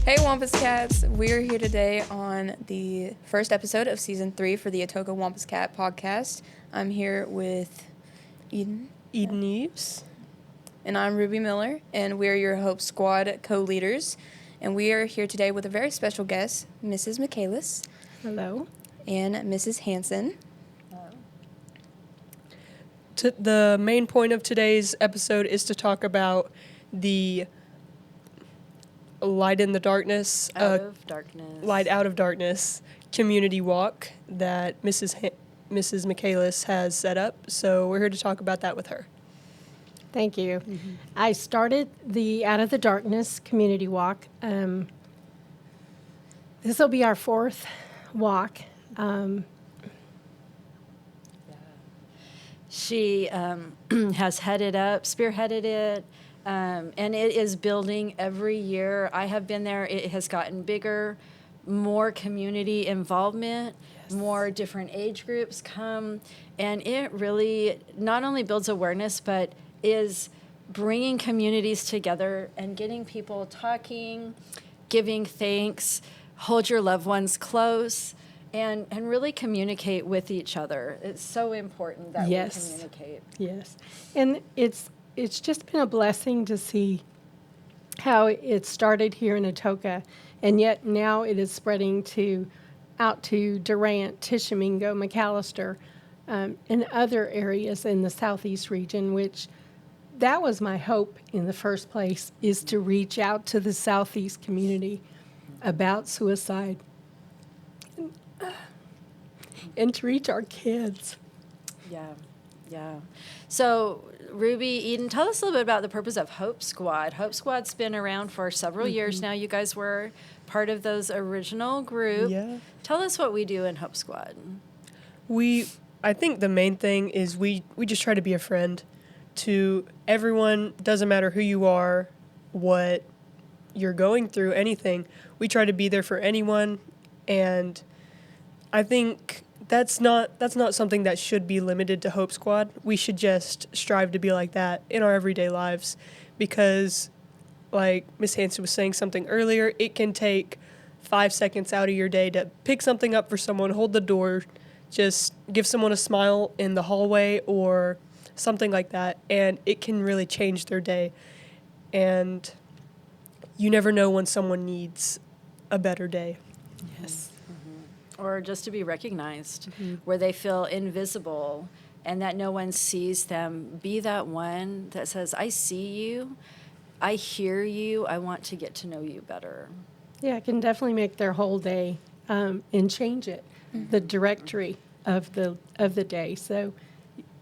Hey Wampus Cats, we're here today on the first episode of Season 3 for the Atoka Wampus Cat Podcast. I'm here with Eden Eves. And I'm Ruby Miller, and we're your Hope Squad co-leaders. And we are here today with a very special guest, Mrs. Michaelis. Hello. And Mrs. Hansen. The main point of today's episode is to talk about the Light in the Darkness, Light Out of Darkness community walk that Mrs. Michaelis has set up. So we're here to talk about that with her. Thank you. Mm-hmm. I started the Out of the Darkness community walk. This will be our fourth walk. She has spearheaded it. And it is building every year. I have been there. It has gotten bigger, more community involvement, more different age groups come. And it really not only builds awareness, but is bringing communities together and getting people talking, giving thanks, hold your loved ones close, and really communicate with each other. It's so important that we communicate. Yes. And it's just been a blessing to see how it started here in Atoka, and yet now it is spreading out to Durant, Tishomingo, McAllister, and other areas in the southeast region, which that was my hope in the first place, is to reach out to the southeast community about suicide and to reach our kids. Yeah. So, Ruby, Eden, tell us a little bit about the purpose of Hope Squad. Hope Squad's been around for several years now. You guys were part of those original group. Yeah. Tell us what we do in Hope Squad. I think the main thing is we just try to be a friend to everyone. Doesn't matter who you are, what you're going through, anything. We try to be there for anyone, and I think that's not something that should be limited to Hope Squad. We should just strive to be like that in our everyday lives, because like Miss Hansen was saying something earlier, it can take 5 seconds out of your day to pick something up for someone, hold the door, just give someone a smile in the hallway or something like that, and it can really change their day. And you never know when someone needs a better day. Yes. Or just to be recognized, where they feel invisible and that no one sees them. Be that one that says, I see you, I hear you, I want to get to know you better. Yeah, it can definitely make their whole day and change it, the directory of the day. So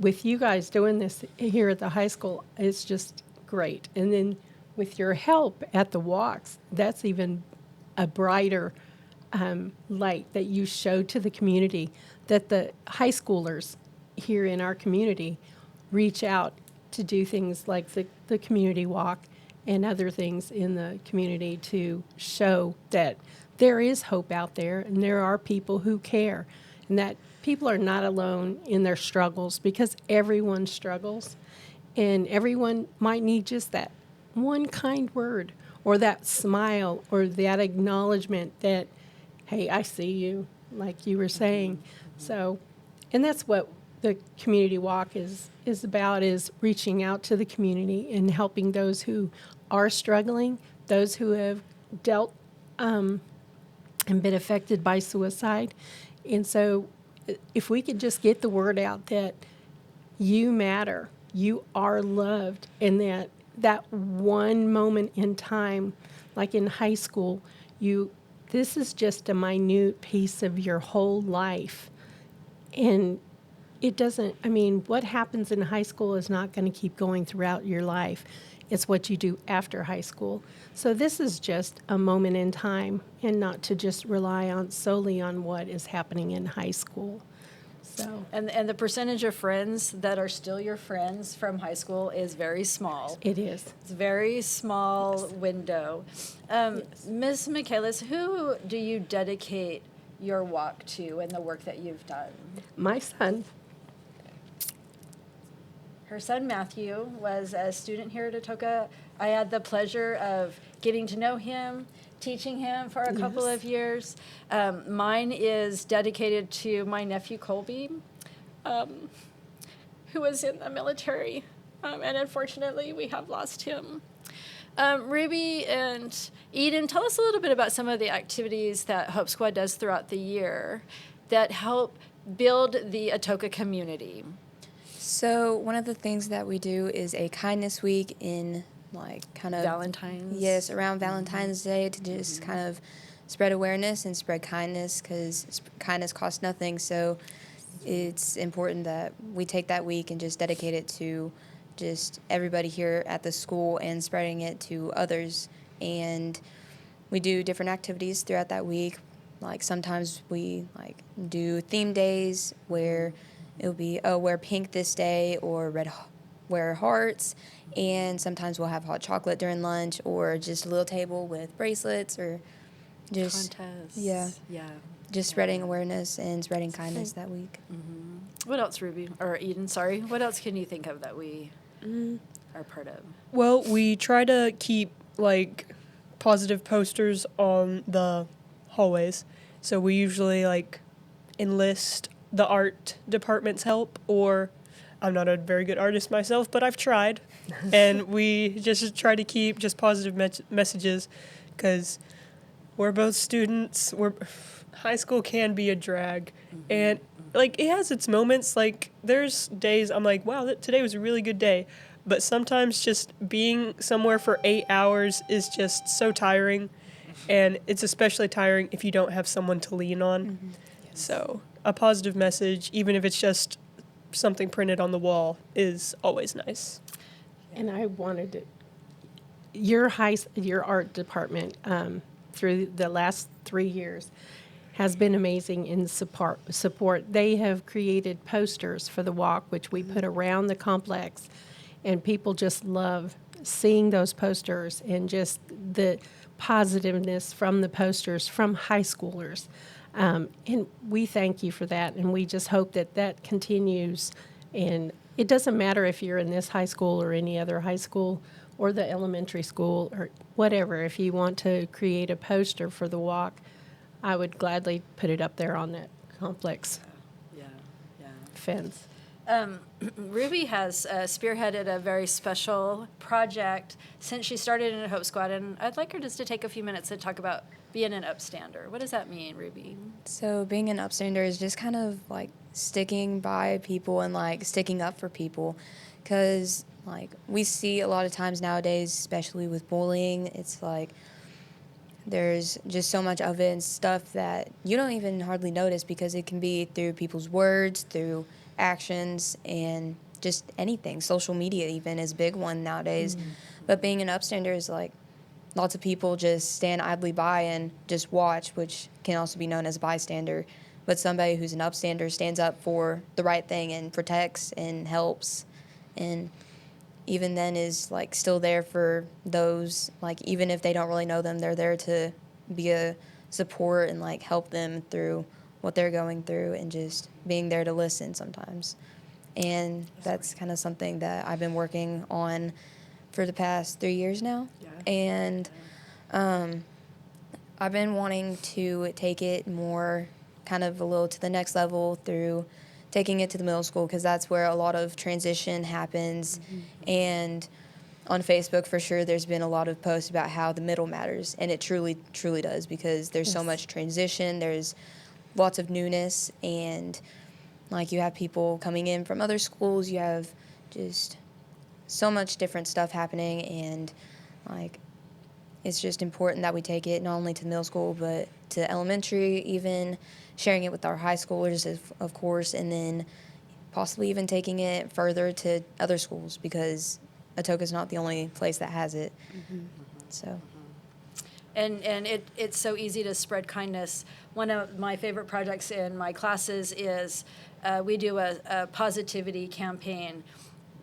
with you guys doing this here at the high school, it's just great. And then with your help at the walks, that's even a brighter light that you show to the community, that the high schoolers here in our community reach out to do things like the community walk and other things in the community to show that there is hope out there and there are people who care, and that people are not alone in their struggles, because everyone struggles and everyone might need just that one kind word or that smile or that acknowledgement that, hey, I see you, like you were saying. So, and that's what the community walk is about, is reaching out to the community and helping those who are struggling, those who have dealt and been affected by suicide. And so if we could just get the word out that you matter, you are loved, and that one moment in time, like in high school, this is just a minute piece of your whole life. And it doesn't, what happens in high school is not going to keep going throughout your life. It's what you do after high school. So this is just a moment in time, and not to just rely solely on what is happening in high school. So, and the percentage of friends that are still your friends from high school is very small. It is. It's a very small window. Ms. Michaelis, who do you dedicate your walk to and the work that you've done? My son. Her son Matthew was a student here at Atoka. I had the pleasure of getting to know him, teaching him for a couple Yes. of years. Mine is dedicated to my nephew Colby, who was in the military, and unfortunately we have lost him. Ruby and Eden, tell us a little bit about some of the activities that Hope Squad does throughout the year that help build the Atoka community. So one of the things that we do is a kindness week in kind of Valentine's. Yes, around Valentine's Day to just kind of spread awareness and spread kindness, because kindness costs nothing. So it's important that we take that week and just dedicate it to just everybody here at the school and spreading it to others. And we do different activities throughout that week. Like sometimes we do theme days where it'll be, wear pink this day, or wear hearts. And sometimes we'll have hot chocolate during lunch, or just a little table with bracelets, or just Contests. Yeah. Yeah. just spreading awareness and spreading kindness that week. What else, Ruby? Or Eden, sorry. What else can you think of that we are part of? Well, we try to keep positive posters on the hallways. So we usually enlist the art department's help, or I'm not a very good artist myself, but I've tried. And we just try to keep just positive messages, because we're both students. High school can be a drag. And it has its moments. There's days I'm like, wow, today was a really good day. But sometimes just being somewhere for 8 hours is just so tiring. And it's especially tiring if you don't have someone to lean on. So a positive message, even if it's just something printed on the wall, is always nice. And I wanted to, your art department through the last 3 years has been amazing in support. They have created posters for the walk, which we put around the complex, and people just love seeing those posters and just the positiveness from the posters from high schoolers. And we thank you for that, and we just hope that continues. And it doesn't matter if you're in this high school or any other high school or the elementary school or whatever. If you want to create a poster for the walk, I would gladly put it up there on that complex Yeah. fence. Ruby has spearheaded a very special project since she started in Hope Squad, and I'd like her just to take a few minutes to talk about being an upstander. What does that mean, Ruby? So being an upstander is just kind of sticking by people and sticking up for people, because we see a lot of times nowadays, especially with bullying, it's there's just so much of it and stuff that you don't even hardly notice, because it can be through people's words, through actions, and just anything. Social media even is a big one nowadays. But being an upstander is lots of people just stand idly by and just watch, which can also be known as a bystander. But somebody who's an upstander stands up for the right thing and protects and helps, and even then is still there for those, even if they don't really know them, they're there to be a support and help them through what they're going through, and just being there to listen sometimes. And that's kind of something that I've been working on for the past 3 years now. And I've been wanting to take it more kind of a little to the next level through taking it to the middle school, because that's where a lot of transition happens. And on Facebook, for sure, there's been a lot of posts about how the middle matters, and it truly, truly does, because there's so much transition, there's lots of newness, and you have people coming in from other schools, you have just so much different stuff happening, and it's just important that we take it not only to middle school but to elementary, even sharing it with our high schoolers, of course, and then possibly even taking it further to other schools, because Atoka's not the only place that has it. So. And it's so easy to spread kindness. One of my favorite projects in my classes is we do a positivity campaign.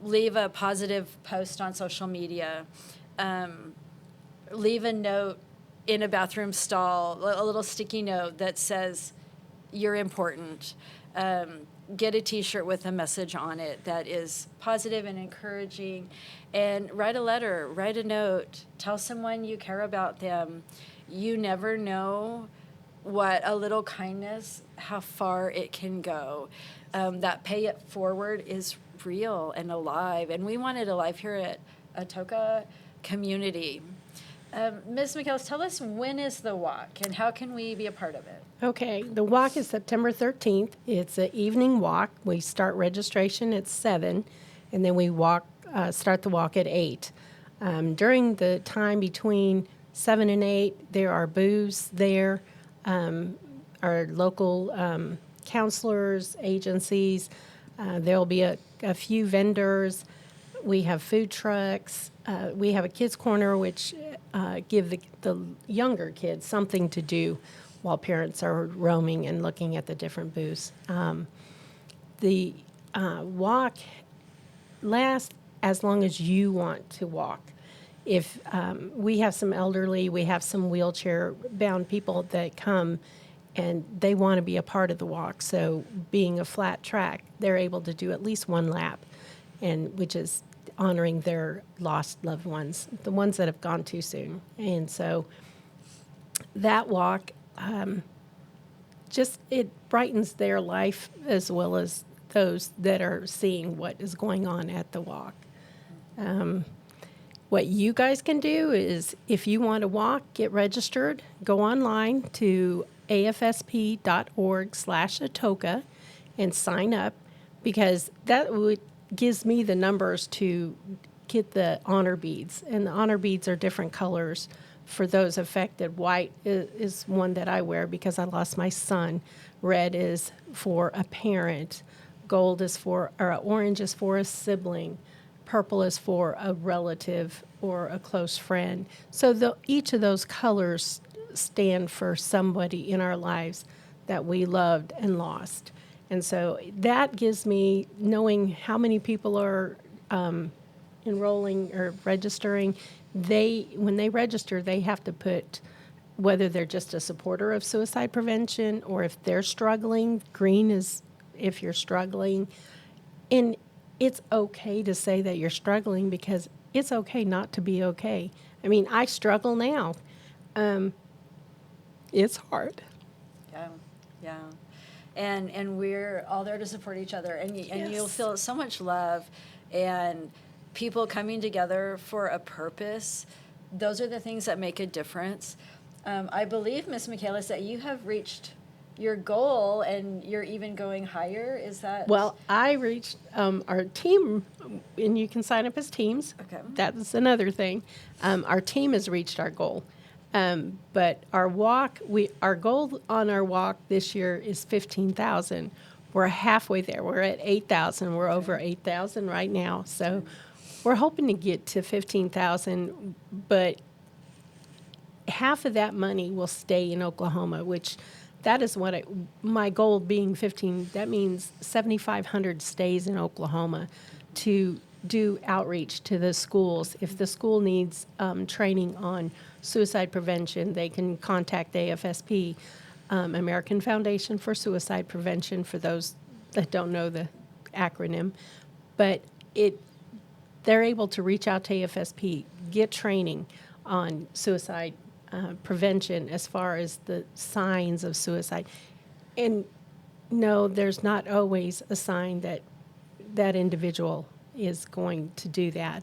Leave a positive post on social media. Leave a note in a bathroom stall, a little sticky note that says, "You're important." get a T-shirt with a message on it that is positive and encouraging, and write a letter, write a note, tell someone you care about them. You never know what a little kindness, how far it can go. That pay it forward is real and alive, and we want it alive here at Atoka Community. Ms. McKellis, tell us, when is the walk and how can we be a part of it? Okay, the walk is September 13th. It's an evening walk. We start registration at 7, and then we start the walk at 8. During the time between 7 and 8, there are booths there. Our local counselors, agencies. There will be a few vendors. We have food trucks. We have a kids' corner, which give the younger kids something to do while parents are roaming and looking at the different booths. The walk lasts as long as you want to walk. If we have some elderly, we have some wheelchair-bound people that come and they want to be a part of the walk. So being a flat track, they're able to do at least one lap, and which is honoring their lost loved ones, the ones that have gone too soon. And so that walk, it brightens their life as well as those that are seeing what is going on at the walk. What you guys can do is, if you want to walk, get registered, go online to afsp.org/Atoka and sign up, because that gives me the numbers to get the honor beads. And the honor beads are different colors for those affected. White is one that I wear because I lost my son. Red is for a parent. Orange is for a sibling. Purple is for a relative or a close friend. So each of those colors stand for somebody in our lives that we loved and lost. And so that gives me, knowing how many people are enrolling or registering, when they register, they have to put whether they're just a supporter of suicide prevention or if they're struggling. Green is if you're struggling. And it's okay to say that you're struggling, because it's okay not to be okay. I mean, I struggle now. It's hard. Yeah. And we're all there to support each other. And you'll feel so much love and people coming together for a purpose. Those are the things that make a difference. I believe, Ms. Michaelis, that you have reached your goal and you're even going higher. Is that? Well, I reached our team, and you can sign up as teams. Okay. That's another thing. Our team has reached our goal. But our walk, our goal on our walk this year is 15,000. We're halfway there. We're at 8,000. We're over 8,000 right now. So we're hoping to get to 15,000, but half of that money will stay in Oklahoma, which that is what my goal being 15, that means 7,500 stays in Oklahoma to do outreach to the schools. If the school needs training on suicide prevention, they can contact AFSP, American Foundation for Suicide Prevention, for those that don't know the acronym. But they're able to reach out to AFSP, get training on suicide prevention as far as the signs of suicide. And no, there's not always a sign that that individual is going to do that.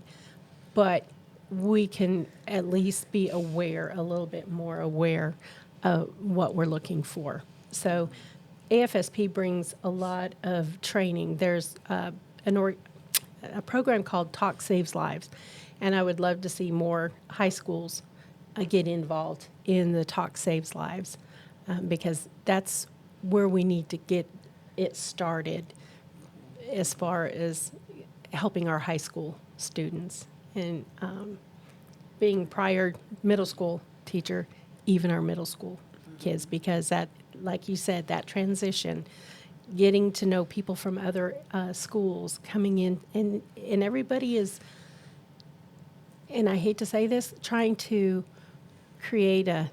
But we can at least be aware, a little bit more aware of what we're looking for. So AFSP brings a lot of training. There's a program called Talk Saves Lives, and I would love to see more high schools get involved in the Talk Saves Lives, because that's where we need to get it started as far as helping our high school students. And being prior middle school teacher, even our middle school kids, because that, like you said, that transition, getting to know people from other schools coming in, and everybody is, and I hate to say this, trying to create a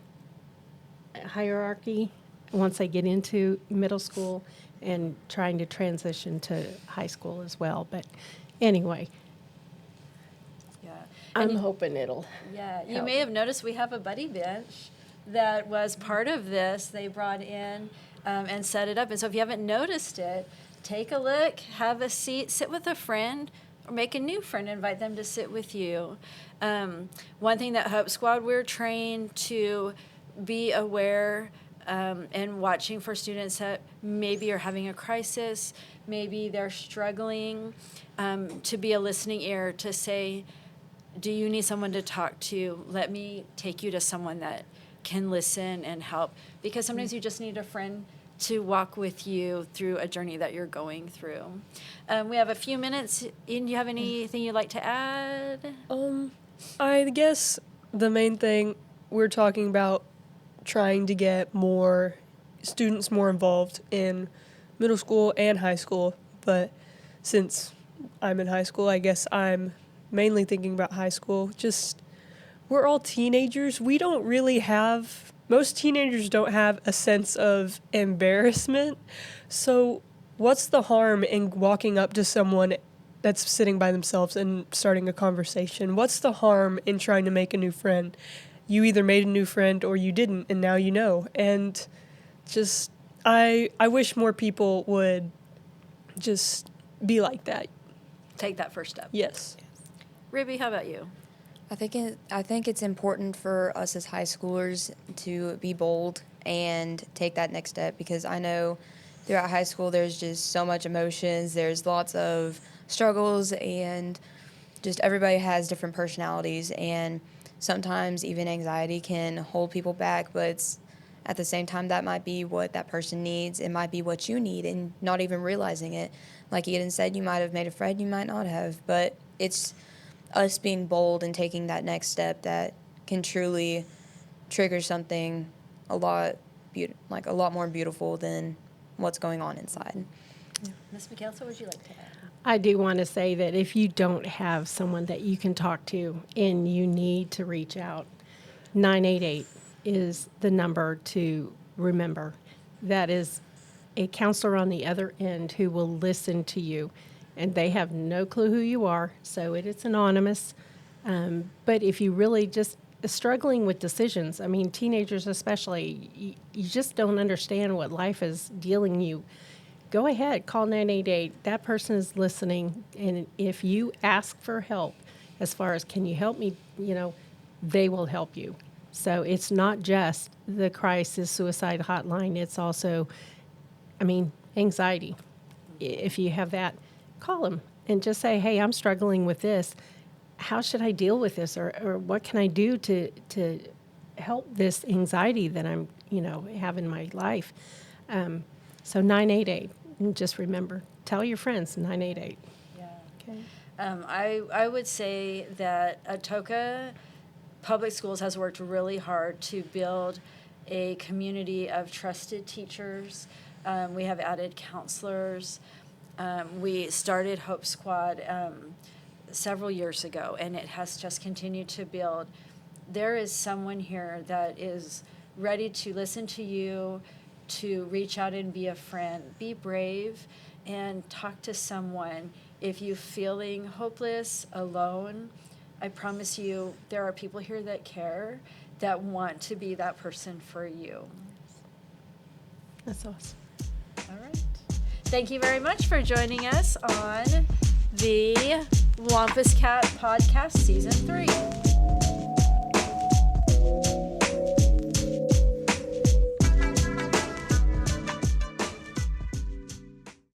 hierarchy once they get into middle school, and trying to transition to high school as well. But anyway, Yeah. I'm And hoping it'll. Yeah, you help. may have noticed we have a buddy bench that was part of this. They brought in and set it up. And so if you haven't noticed it, take a look, have a seat, sit with a friend, or make a new friend, invite them to sit with you. One thing that Hope Squad, we're trained to be aware and watching for students that maybe are having a crisis, maybe they're struggling, to be a listening ear, to say, do you need someone to talk to? Let me take you to someone that can listen and help. Because sometimes you just need a friend to walk with you through a journey that you're going through. We have a few minutes. Ian, do you have anything you'd like to add? I guess the main thing we're talking about trying to get more students more involved in middle school and high school, but since I'm in high school, I guess I'm mainly thinking about high school. Just, we're all teenagers. We don't really have, most teenagers don't have a sense of embarrassment. So what's the harm in walking up to someone that's sitting by themselves and starting a conversation? What's the harm in trying to make a new friend? You either made a new friend or you didn't, and now you know. And just, I wish more people would just be like that. Take that first step. Yes. Ribby, how about you? I think it's important for us as high schoolers to be bold and take that next step, because I know throughout high school there's just so much emotions, there's lots of struggles, and just everybody has different personalities, and sometimes even anxiety can hold people back, but it's, at the same time, that might be what that person needs. It might be what you need, and not even realizing it. Like Eden said, you might have made a friend, you might not have, but it's us being bold and taking that next step that can truly trigger something a lot more beautiful than what's going on inside. Ms. McKelson, what would you like to add? I do want to say that if you don't have someone that you can talk to and you need to reach out, 988 is the number to remember. That is a counselor on the other end who will listen to you, and they have no clue who you are, so it's anonymous. But if you really just struggling with decisions, I mean, teenagers especially, you just don't understand what life is dealing you. Go ahead, call 988. That person is listening, and if you ask for help, as far as can you help me, they will help you. So it's not just the crisis suicide hotline. It's also, anxiety. If you have that, call them and just say, hey, I'm struggling with this. How should I deal with this? Or what can I do to help this anxiety that I'm, have in my life? So 988, and just remember, tell your friends, 988. Yeah. Okay. I would say that Atoka Public Schools has worked really hard to build a community of trusted teachers. We have added counselors. We started Hope Squad several years ago, and it has just continued to build. There is someone here that is ready to listen to you, to reach out and be a friend. Be brave and talk to someone. If you're feeling hopeless, alone, I promise you there are people here that care, that want to be that person for you. That's awesome. All right. Thank you very much for joining us on the Wampus Cat Podcast Season 3.